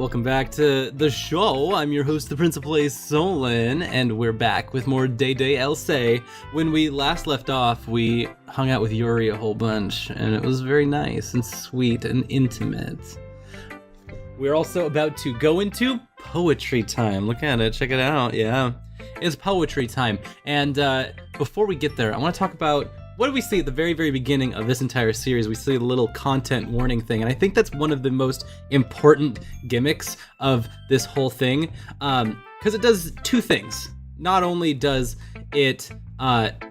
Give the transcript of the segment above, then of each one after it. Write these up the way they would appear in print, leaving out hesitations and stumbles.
welcome back to the show. I'm your host, the Prince of Plays, Solon, and we're back with more Day Else. When we last left off, we hung out with Yuri a whole bunch, and it was very nice and sweet and intimate. We're also about to go into poetry time. Look at it, check it out, yeah. It's poetry time, and before we get there, I want to talk about what do we see at the very, very beginning of this entire series? We see the little content warning thing, and I think that's one of the most important gimmicks of this whole thing, because it does two things. Not only does it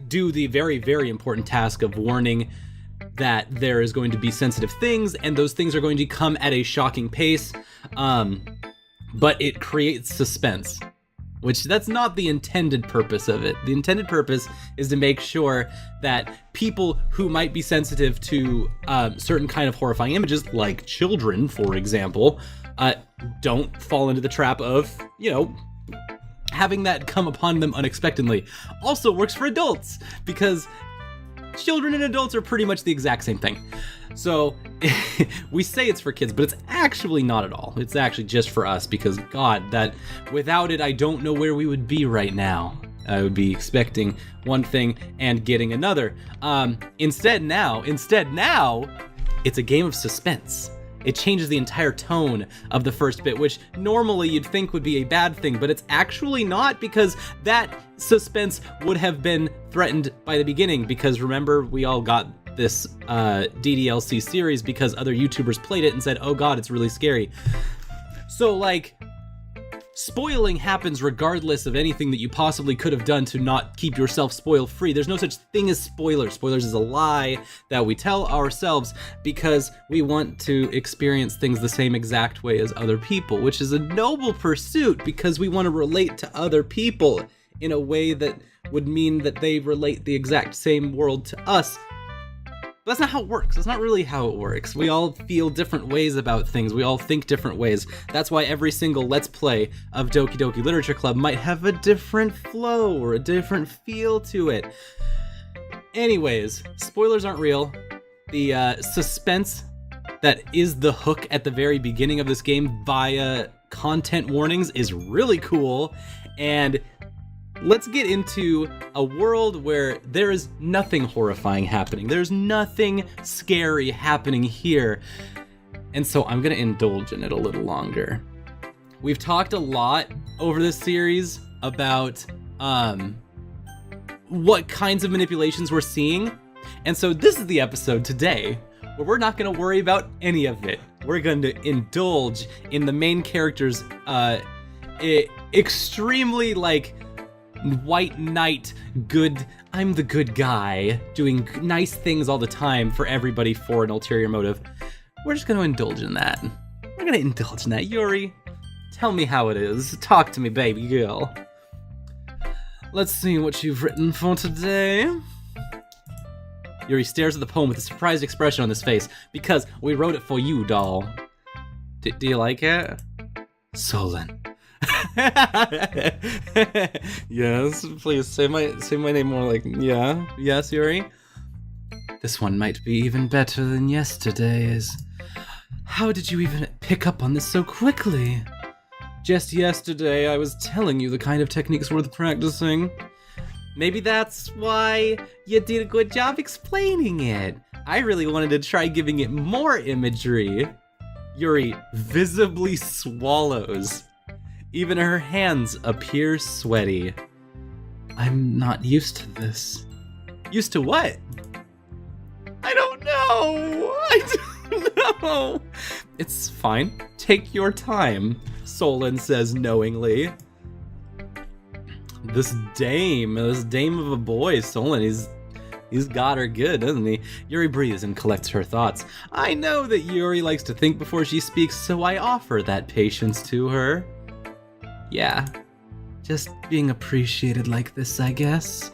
do the very, very important task of warning that there is going to be sensitive things, and those things are going to come at a shocking pace, but it creates suspense. Which that's not the intended purpose of it. The intended purpose is to make sure that people who might be sensitive to certain kind of horrifying images, like children, for example, don't fall into the trap of, having that come upon them unexpectedly. Also works for adults, because children and adults are pretty much the exact same thing. So we say it's for kids, but it's actually not at all. It's actually just for us, because God, that without it, I don't know where we would be right now. I would be expecting one thing and getting another. Instead now, it's a game of suspense. It changes the entire tone of the first bit, which normally you'd think would be a bad thing, but it's actually not, because that suspense would have been threatened by the beginning, because remember, we all got this DDLC series because other YouTubers played it and said, oh God, it's really scary. So, spoiling happens regardless of anything that you possibly could have done to not keep yourself spoil-free. There's no such thing as spoilers. Spoilers is a lie that we tell ourselves because we want to experience things the same exact way as other people, which is a noble pursuit because we want to relate to other people in a way that would mean that they relate the exact same world to us. But that's not how it works. That's not really how it works. We all feel different ways about things. We all think different ways. That's why every single Let's Play of Doki Doki Literature Club might have a different flow or a different feel to it. Anyways, spoilers aren't real. The suspense that is the hook at the very beginning of this game via content warnings is really cool, and let's get into a world where there is nothing horrifying happening. There's nothing scary happening here. And so I'm going to indulge in it a little longer. We've talked a lot over this series about what kinds of manipulations we're seeing. And so this is the episode today where we're not going to worry about any of it. We're going to indulge in the main character's extremely, white knight, good, I'm the good guy, doing nice things all the time for everybody for an ulterior motive. We're just going to indulge in that. We're going to indulge in that. Yuri, tell me how it is. Talk to me, baby girl. Let's see what you've written for today. Yuri stares at the poem with a surprised expression on his face, because we wrote it for you, doll. Do you like it? Solon. Yes, please say my name more yes, Yuri. This one might be even better than yesterday's. How did you even pick up on this so quickly? Just yesterday I was telling you the kind of techniques worth practicing. Maybe that's why you did a good job explaining it. I really wanted to try giving it more imagery. Yuri visibly swallows. Even her hands appear sweaty. I'm not used to this. Used to what? I don't know. It's fine. Take your time, Solon says knowingly. This dame of a boy, Solon, he's got her good, doesn't he? Yuri breathes and collects her thoughts. I know that Yuri likes to think before she speaks, so I offer that patience to her. Yeah, just being appreciated like this, I guess.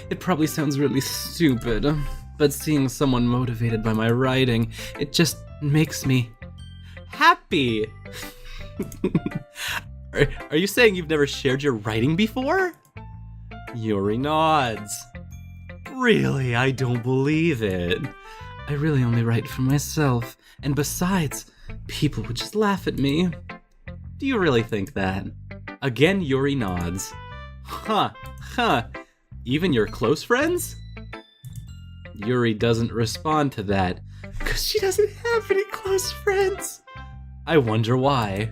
It probably sounds really stupid, but seeing someone motivated by my writing, it just makes me happy. Are you saying you've never shared your writing before? Yuri nods. Really, I don't believe it. I really only write for myself, and besides, people would just laugh at me. Do you really think that? Again, Yuri nods. Huh. Even your close friends? Yuri doesn't respond to that, because she doesn't have any close friends. I wonder why.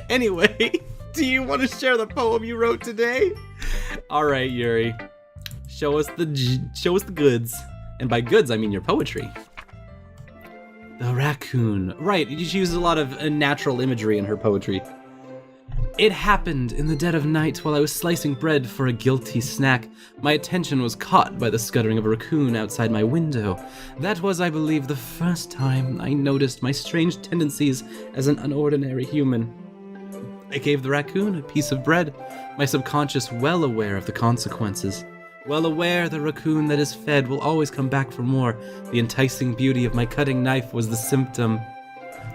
Anyway, do you want to share the poem you wrote today? Alright, Yuri. Show us the goods. And by goods, I mean your poetry. The raccoon. Right, she uses a lot of natural imagery in her poetry. It happened in the dead of night while I was slicing bread for a guilty snack. My attention was caught by the scuttering of a raccoon outside my window. That was, I believe, the first time I noticed my strange tendencies as an unordinary human. I gave the raccoon a piece of bread, my subconscious well aware of the consequences. Well aware the raccoon that is fed will always come back for more. The enticing beauty of my cutting knife was the symptom.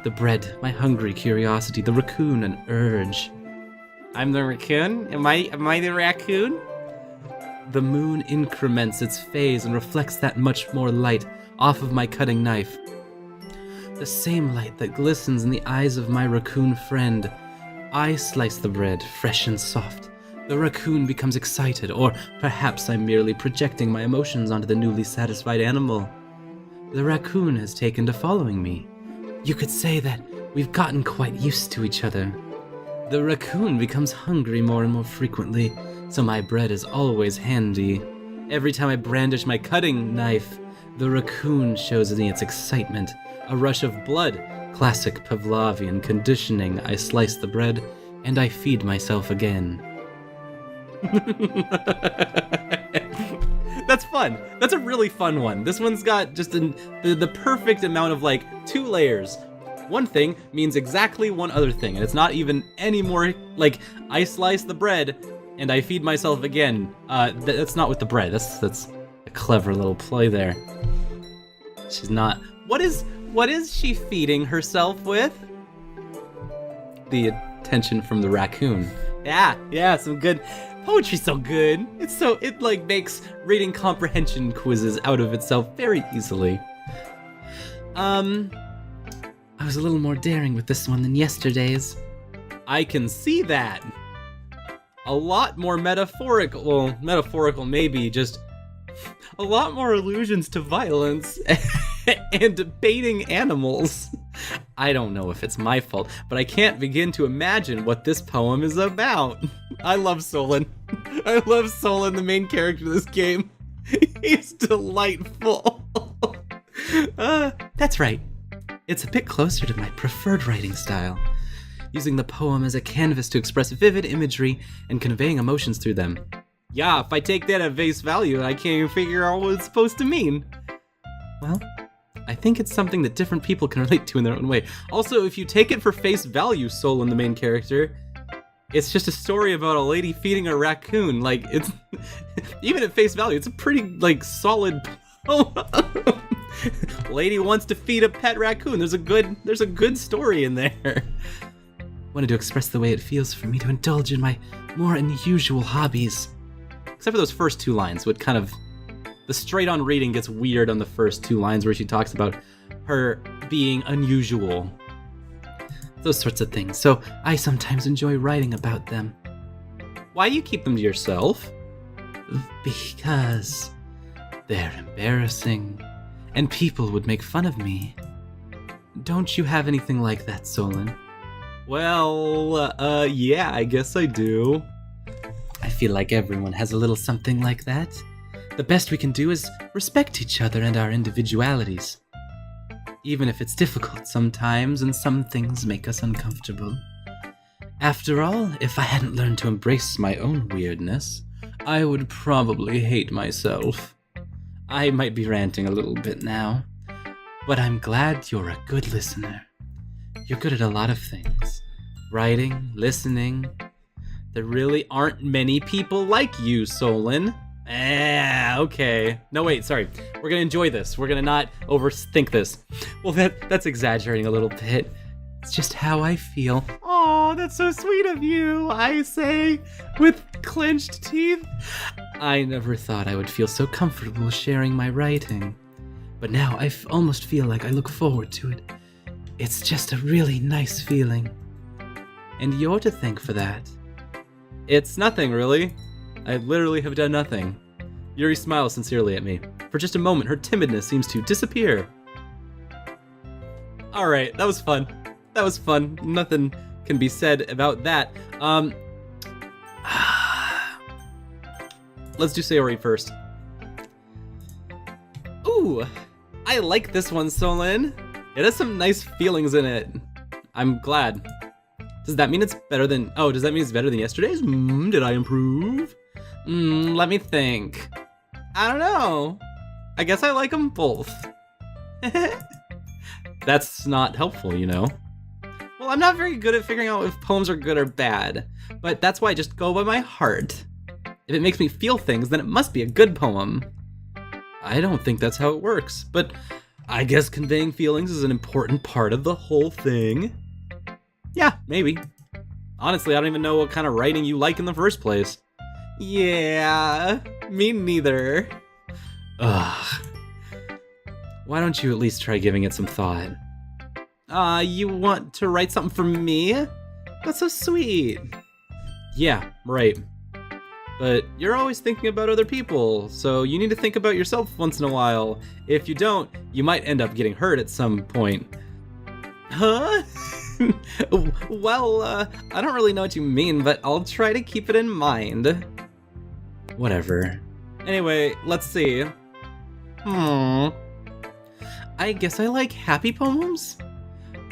The bread, my hungry curiosity, the raccoon, an urge. I'm the raccoon? Am I the raccoon? The moon increments its phase and reflects that much more light off of my cutting knife. The same light that glistens in the eyes of my raccoon friend. I slice the bread, fresh and soft. The raccoon becomes excited, or perhaps I'm merely projecting my emotions onto the newly satisfied animal. The raccoon has taken to following me. You could say that we've gotten quite used to each other. The raccoon becomes hungry more and more frequently, so my bread is always handy. Every time I brandish my cutting knife, the raccoon shows me its excitement. A rush of blood, classic Pavlovian conditioning. I slice the bread, and I feed myself again. That's fun. That's a really fun one. This one's got just the perfect amount of, like, 2 layers. One thing means exactly one other thing, and it's not even any more, like, I slice the bread and I feed myself again. That's not with the bread. That's a clever little play there. She's not. What is she feeding herself with? The attention from the raccoon. Yeah, some good poetry's so good. It like makes reading comprehension quizzes out of itself very easily. I was a little more daring with this one than yesterday's. I can see that. A lot more metaphorical. Well, metaphorical maybe, just a lot more allusions to violence and debating animals. I don't know if it's my fault, but I can't begin to imagine what this poem is about. I love Solon. I love Solon, the main character of this game. He's delightful. That's right. It's a bit closer to my preferred writing style, using the poem as a canvas to express vivid imagery and conveying emotions through them. Yeah, if I take that at face value, I can't even figure out what it's supposed to mean. Well, I think it's something that different people can relate to in their own way. Also, if you take it for face value, Solon, the main character, it's just a story about a lady feeding a raccoon. Like, it's even at face value, it's a pretty, like, solid poem. Lady wants to feed a pet raccoon. There's a good story in there. Wanted to express the way it feels for me to indulge in my more unusual hobbies. Except for those first 2 lines, what kind of the straight-on reading gets weird on the first 2 lines where she talks about her being unusual. Those sorts of things. So I sometimes enjoy writing about them. Why do you keep them to yourself? Because they're embarrassing, and people would make fun of me. Don't you have anything like that, Solon? Well, yeah, I guess I do. I feel like everyone has a little something like that. The best we can do is respect each other and our individualities. Even if it's difficult sometimes and some things make us uncomfortable. After all, if I hadn't learned to embrace my own weirdness, I would probably hate myself. I might be ranting a little bit now, but I'm glad you're a good listener. You're good at a lot of things. Writing, listening. There really aren't many people like you, Solon. Okay. No, wait, sorry. We're gonna enjoy this. We're gonna not overthink this. Well, that's exaggerating a little bit. It's just how I feel. Oh, that's so sweet of you, I say, with clenched teeth. I never thought I would feel so comfortable sharing my writing. But now I almost feel like I look forward to it. It's just a really nice feeling. and you're to thank for that. It's nothing, really. I literally have done nothing. Yuri smiles sincerely at me. For just a moment, her timidness seems to disappear. Alright, that was fun. That was fun. Nothing can be said about that. Let's do Sayori first. Ooh, I like this one, Solon. It has some nice feelings in it. I'm glad. Does that mean it's better than... Oh, does that mean it's better than yesterday's? Did I improve? Let me think. I don't know. I guess I like them both. That's not helpful, you know? Well, I'm not very good at figuring out if poems are good or bad, but that's why I just go by my heart. If it makes me feel things, then it must be a good poem. I don't think that's how it works, but I guess conveying feelings is an important part of the whole thing. Yeah, maybe. Honestly, I don't even know what kind of writing you like in the first place. Yeah, me neither. Ugh. Why don't you at least try giving it some thought? You want to write something for me? That's so sweet. Yeah, right. But you're always thinking about other people, so you need to think about yourself once in a while. If you don't, you might end up getting hurt at some point. Huh? Well, I don't really know what you mean, but I'll try to keep it in mind. Whatever. Anyway, let's see. I guess I like happy poems?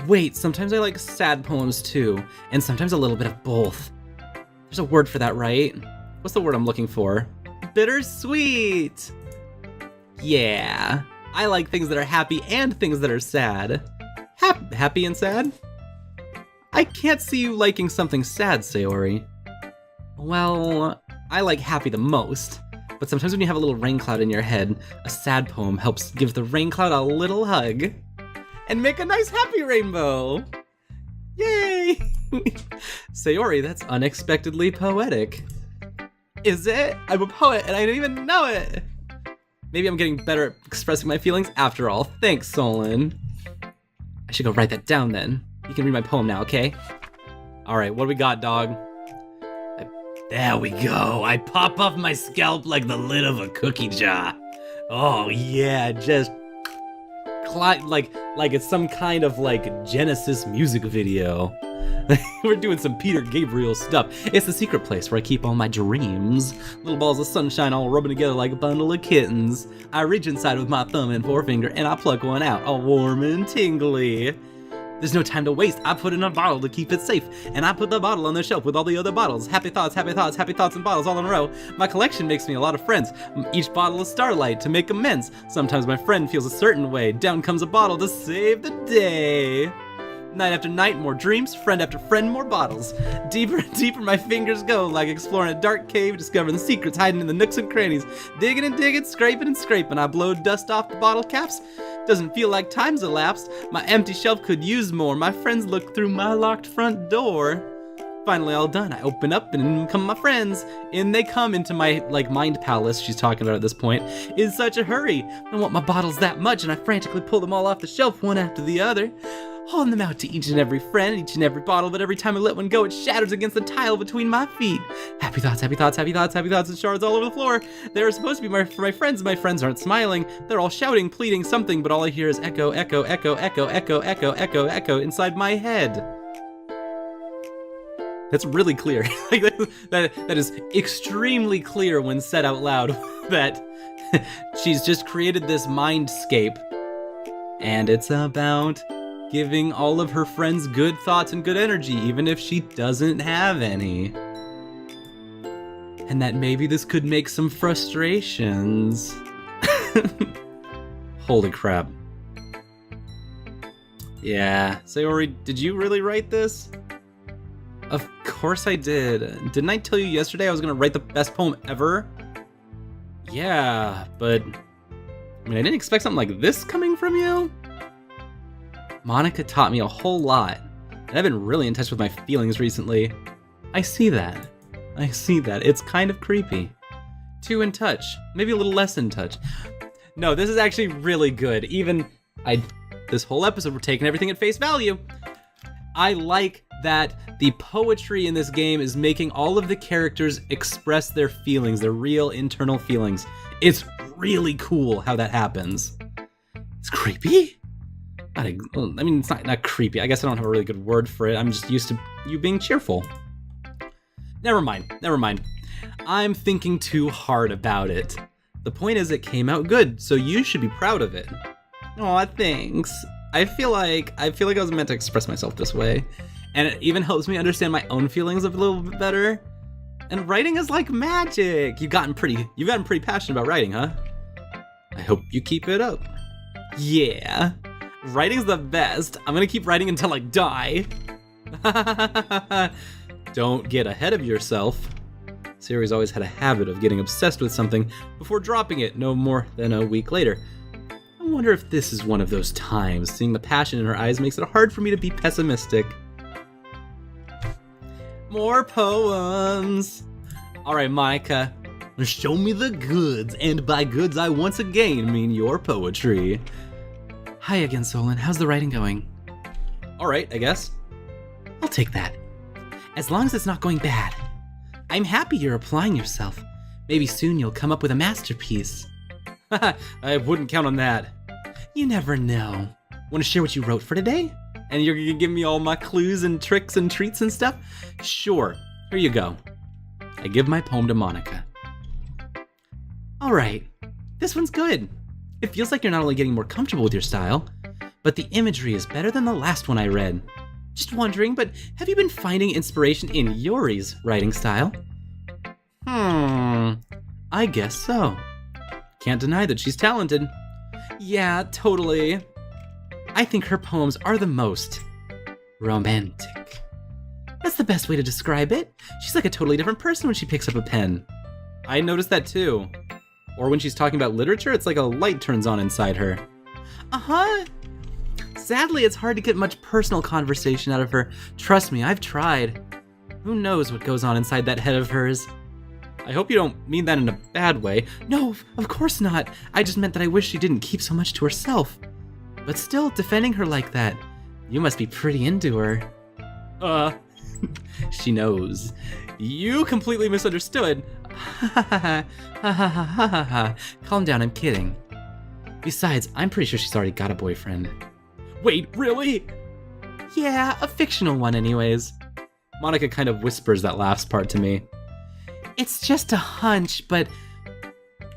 Wait, sometimes I like sad poems too, and sometimes a little bit of both. There's a word for that, right? What's the word I'm looking for? Bittersweet! Yeah, I like things that are happy and things that are sad. Happy and sad? I can't see you liking something sad, Sayori. Well, I like happy the most, but sometimes when you have a little rain cloud in your head, a sad poem helps give the rain cloud a little hug and make a nice happy rainbow. Yay! Sayori, that's unexpectedly poetic. Is it? I'm a poet and I didn't even know it! Maybe I'm getting better at expressing my feelings after all. Thanks, Solon. I should go write that down then. You can read my poem now, okay? Alright, what do we got, dog? There we go. I pop off my scalp like the lid of a cookie jar. Oh yeah, just like it's some kind of like Genesis music video. We're doing some Peter Gabriel stuff. It's the secret place where I keep all my dreams. Little balls of sunshine all rubbing together like a bundle of kittens. I reach inside with my thumb and forefinger and I pluck one out, all warm and tingly. There's no time to waste. I put it in a bottle to keep it safe, and I put the bottle on the shelf with all the other bottles. Happy thoughts, happy thoughts, happy thoughts, and bottles all in a row. My collection makes me a lot of friends. Each bottle is starlight to make amends. Sometimes my friend feels a certain way. Down comes a bottle to save the day. Night after night, more dreams. Friend after friend, more bottles. Deeper and deeper my fingers go, like exploring a dark cave, discovering the secrets hiding in the nooks and crannies. Digging and digging, scraping and scraping. I blow dust off the bottle caps. Doesn't feel like time's elapsed. My empty shelf could use more. My friends look through my locked front door. Finally all done, I open up and in come my friends. In they come into my, mind palace she's talking about at this point. In such a hurry. I want my bottles that much and I frantically pull them all off the shelf one after the other. Holding them out to each and every friend, each and every bottle, but every time I let one go, it shatters against the tile between my feet. Happy thoughts, happy thoughts, happy thoughts, happy thoughts, and shards all over the floor. They're supposed to be for my friends. My friends aren't smiling. They're all shouting, pleading something, but all I hear is echo, echo, echo, echo, echo, echo, echo, echo inside my head. That's really clear. that is extremely clear when said out loud that she's just created this mindscape, and it's about giving all of her friends good thoughts and good energy, even if she doesn't have any. And that maybe this could make some frustrations. Holy crap. Yeah, Sayori, did you really write this? Of course I did. Didn't I tell you yesterday I was gonna write the best poem ever? Yeah, but I didn't expect something like this coming from you. Monica taught me a whole lot, and I've been really in touch with my feelings recently. I see that. It's kind of creepy. Too in touch. Maybe a little less in touch. No, this is actually really good. This whole episode, we're taking everything at face value. I like that The poetry in this game is making all of the characters express their feelings, their real internal feelings. It's really cool how that happens. It's creepy? It's not creepy. I guess I don't have a really good word for it. I'm just used to you being cheerful. Never mind. I'm thinking too hard about it. The point is it came out good, so you should be proud of it. Aw, thanks. I feel like I was meant to express myself this way. And it even helps me understand my own feelings a little bit better. And writing is like magic. You've gotten pretty passionate about writing, huh? I hope you keep it up. Yeah. Writing's the best. I'm gonna keep writing until I die. Don't get ahead of yourself. Siri's always had a habit of getting obsessed with something before dropping it no more than a week later. I wonder if this is one of those times. Seeing the passion in her eyes makes it hard for me to be pessimistic. More poems. All right, Monica, show me the goods. And by goods, I once again mean your poetry. Hi again, Solon. How's the writing going? All right, I guess. I'll take that. As long as it's not going bad. I'm happy you're applying yourself. Maybe soon you'll come up with a masterpiece. I wouldn't count on that. You never know. Want to share what you wrote for today? And you're gonna give me all my clues and tricks and treats and stuff? Sure, here you go. I give my poem to Monica. All right, this one's good. It feels like you're not only getting more comfortable with your style, but the imagery is better than the last one I read. Just wondering, but have you been finding inspiration in Yuri's writing style? I guess so. Can't deny that she's talented. Yeah, totally. I think her poems are the most romantic. That's the best way to describe it. She's like a totally different person when she picks up a pen. I noticed that too. Or when she's talking about literature, it's like a light turns on inside her. Uh-huh. Sadly, it's hard to get much personal conversation out of her. Trust me, I've tried. Who knows what goes on inside that head of hers? I hope you don't mean that in a bad way. No, of course not. I just meant that I wish she didn't keep so much to herself. But still, defending her like that, you must be pretty into her. She knows. You completely misunderstood. Calm down, I'm kidding. Besides, I'm pretty sure she's already got a boyfriend. Wait, really? Yeah, a fictional one anyways. Monica kind of whispers that last part to me. It's just a hunch, but...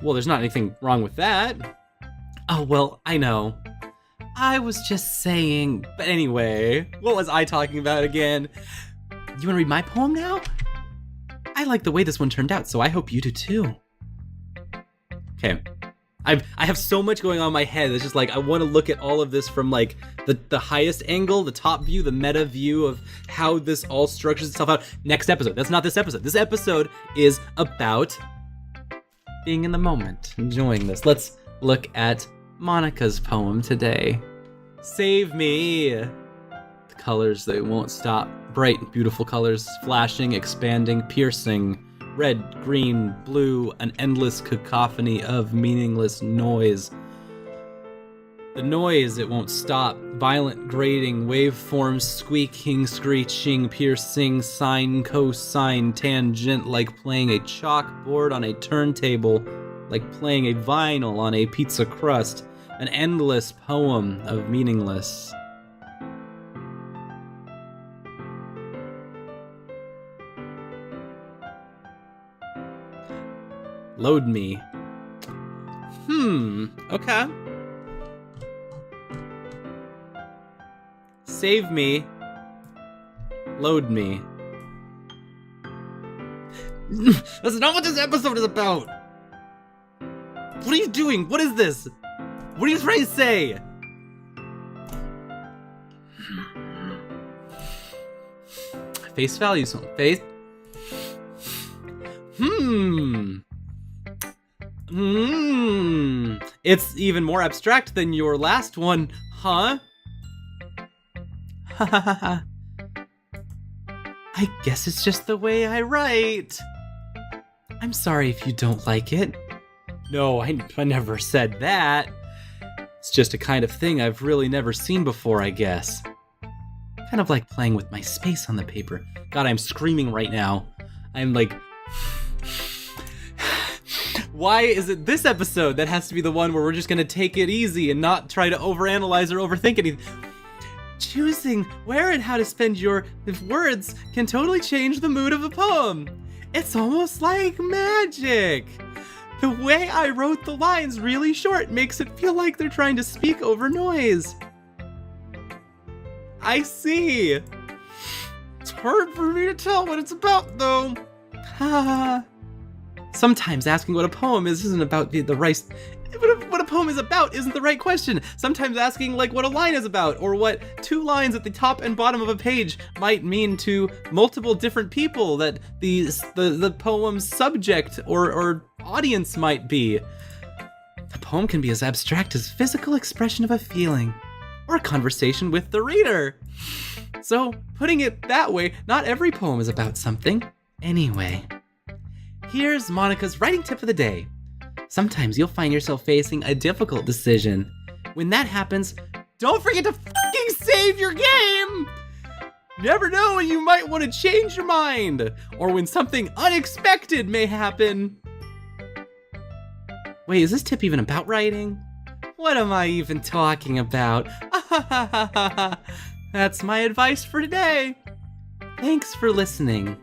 Well, there's not anything wrong with that. Oh, well, I know. I was just saying... But anyway, what was I talking about again? You want to read my poem now? I like the way this one turned out, so I hope you do too. Okay. I have so much going on in my head. It's just like I want to look at all of this from like the highest angle, the top view, the meta view of how this all structures itself out. Next episode. That's not this episode. This episode is about being in the moment, enjoying this. Let's look at Monica's poem today. Save me. The colors, they won't stop. Bright, beautiful colors, flashing, expanding, piercing. Red, green, blue, an endless cacophony of meaningless noise. The noise, it won't stop. Violent grating, waveforms, squeaking, screeching, piercing, sine, cosine, tangent, like playing a chalkboard on a turntable, like playing a vinyl on a pizza crust. An endless poem of meaningless. Load me. Okay. Save me. Load me. That's not what this episode is about! What are you doing? What is this? What are you trying to say? Face value, face. It's even more abstract than your last one, huh? I guess it's just the way I write. I'm sorry if you don't like it. No, I never said that. It's just a kind of thing I've really never seen before, I guess. kind of like playing with my space on the paper. God, I'm screaming right now. I'm like... Why is it this episode that has to be the one where we're just gonna take it easy and not try to overanalyze or overthink anything? Choosing where and how to spend your words can totally change the mood of a poem. It's almost like magic. The way I wrote the lines really short makes it feel like they're trying to speak over noise. I see. It's hard for me to tell what it's about, though. Sometimes asking what a poem is isn't about the right... What a poem is about isn't the right question. Sometimes asking like what a line is about, or what 2 lines at the top and bottom of a page might mean to multiple different people that the poem's subject or audience might be. A poem can be as abstract as physical expression of a feeling, or a conversation with the reader. So, putting it that way, not every poem is about something. Anyway, here's Monica's writing tip of the day. Sometimes you'll find yourself facing a difficult decision. When that happens, don't forget to fucking save your game! Never know when you might want to change your mind, or when something unexpected may happen. Wait, is this tip even about writing? What am I even talking about? That's my advice for today. Thanks for listening.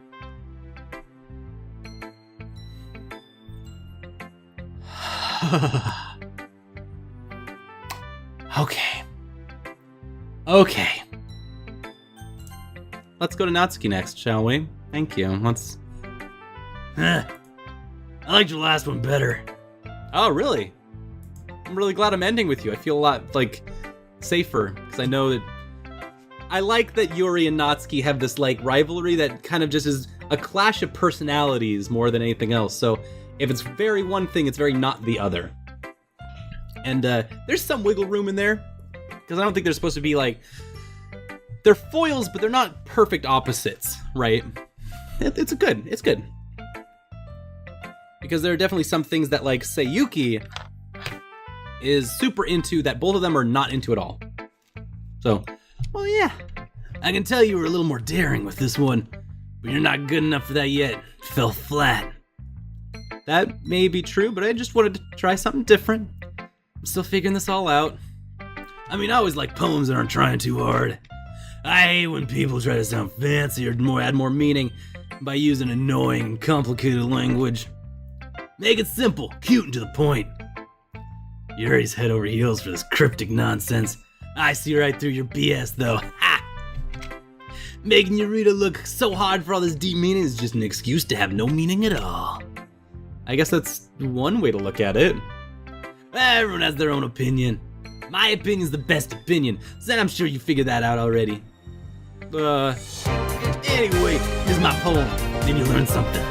Okay. Let's go to Natsuki next, shall we? Thank you. I liked your last one better. Oh, really? I'm really glad I'm ending with you. I feel a lot, like, safer, because I know that... I like that Yuri and Natsuki have this, like, rivalry that kind of just is a clash of personalities more than anything else, so... If it's very one thing, it's very not the other. And there's some wiggle room in there, because I don't think they're supposed to be like... They're foils, but they're not perfect opposites, right? It's good. Because there are definitely some things that, like, Sayuki is super into that both of them are not into at all. So, well, yeah. I can tell you were a little more daring with this one, but you're not good enough for that yet. Fell flat. That may be true, but I just wanted to try something different. I'm still figuring this all out. I mean, I always like poems that aren't trying too hard. I hate when people try to sound fancy or add more meaning by using annoying and complicated language. Make it simple, cute, and to the point. Yuri's head over heels for this cryptic nonsense. I see right through your BS, though. Ha! Making your reader look so hard for all this deep meaning is just an excuse to have no meaning at all. I guess that's one way to look at it. Everyone has their own opinion. My opinion's the best opinion, so I'm sure you figured that out already. Anyway, here's my poem. Maybe you learned something.